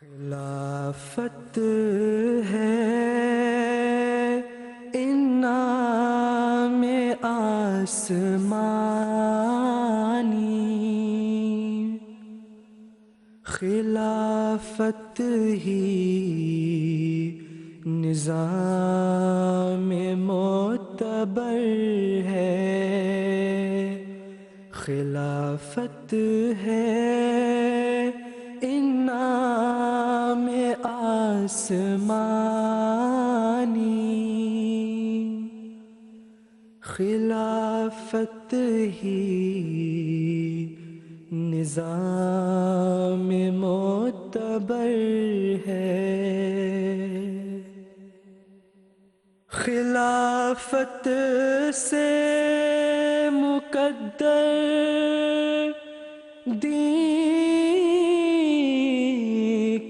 خلافت ہے انعام آسمانی، خلافت ہی نظام معتبر ہے، خلافت ہے انعام آسمانی، خلافت ہی نظام معتبر ہے، خلافت سے مقدر دین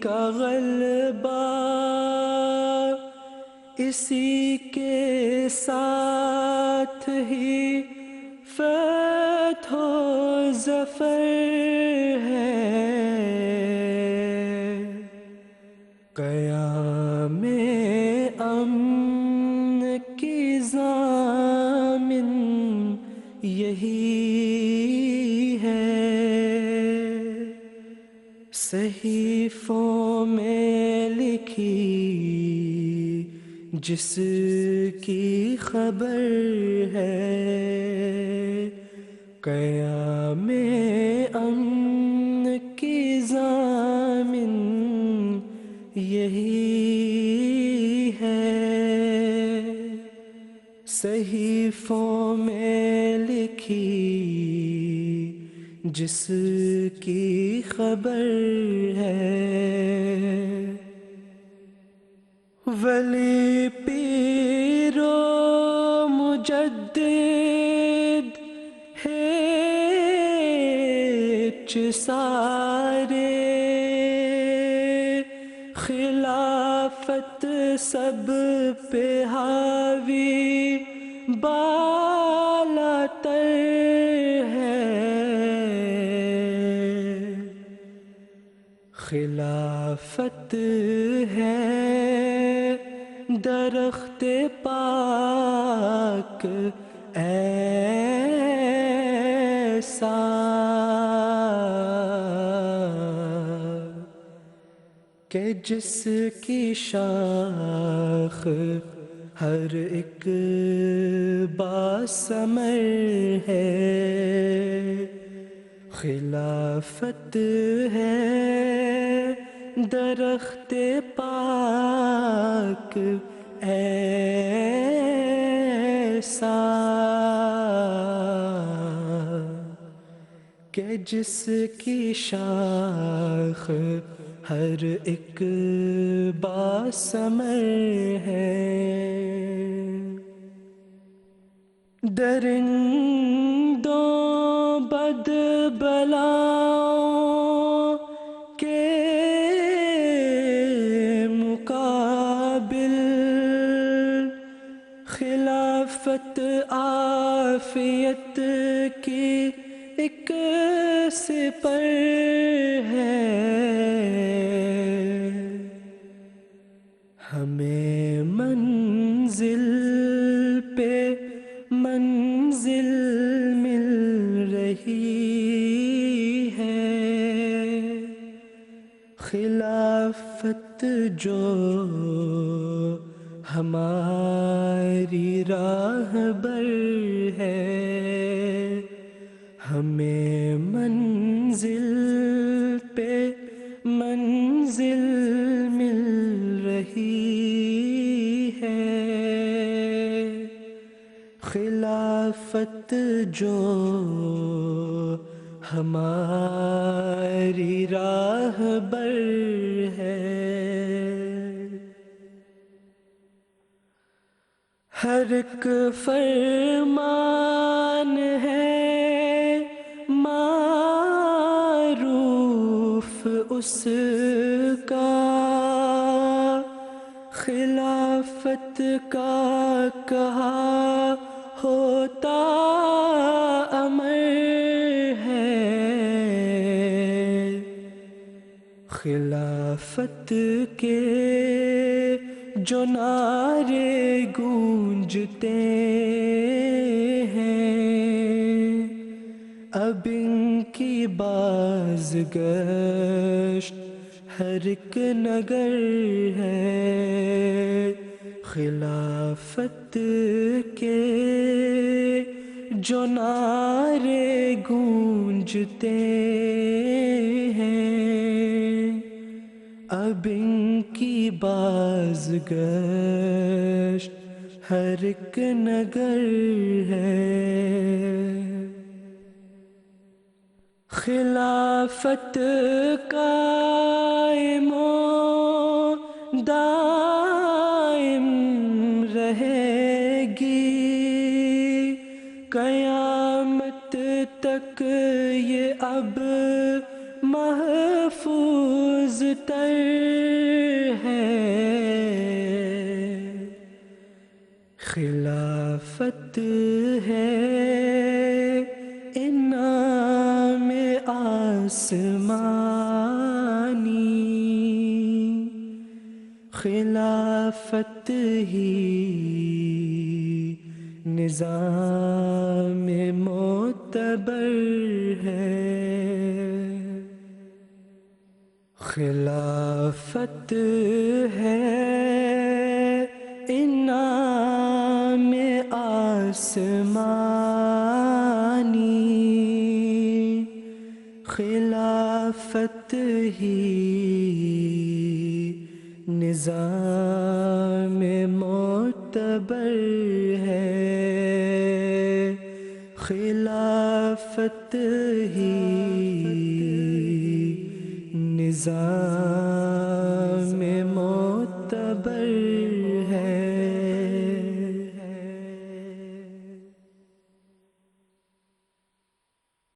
کا غلبہ، اسی کے ساتھ ہی فتح و ظفر ہے، قیام امن کی ضامن یہی ہے، صحیفوں میں لکھی جس کی خبر ہے، قیام امن کی ضامن یہی ہے، صحیفوں میں لکھی جس کی خبر ہے، ولی پیر و مجدد ہیچ سارے، خلافت سب پہ حاوی بالا تر ہے، خلافت ہے درخت پاک ایسا کہ جس کی شاخ ہر ایک باثمر ہے، خلافت ہے درخت پاک ایسا کہ جس کی شاخ ہر ایک باثمر ہے، درندوں بدبلاؤں کے مقابل خلافت عافیت کی ایک سپر ہے، ہمیں منزل پہ منزل مل رہی ہے، خلافت جو ہماری راہبر ہے، ہمیں منزل پہ منزل مل رہی ہے، خلافت جو ہماری راہبر ہے، ہر ایک فرمان ہے معروف اس کا، خلافت کا کہا ہوتا امر ہے، خلافت خلافت کے جو نعرے گونجتے ہیں، اب ان کی بازگشت ہر ایک نگر ہے۔ خلافت کے جو نعرے گونجتے ہیں، اب ان کی بازگشت ہر ایک نگر ہے۔ خلافت قائم و دائم رہے گی، قیامت تک یہ اب محفوظ تر ہے۔ خلافت ہے انعام آسمانی، خلافت ہی نظام معتبر ہے۔ خلافت ہے انعام آسمانی، خلافت ہی نظام معتبر ہے۔ خلافت ہی نظام معتبر ہے۔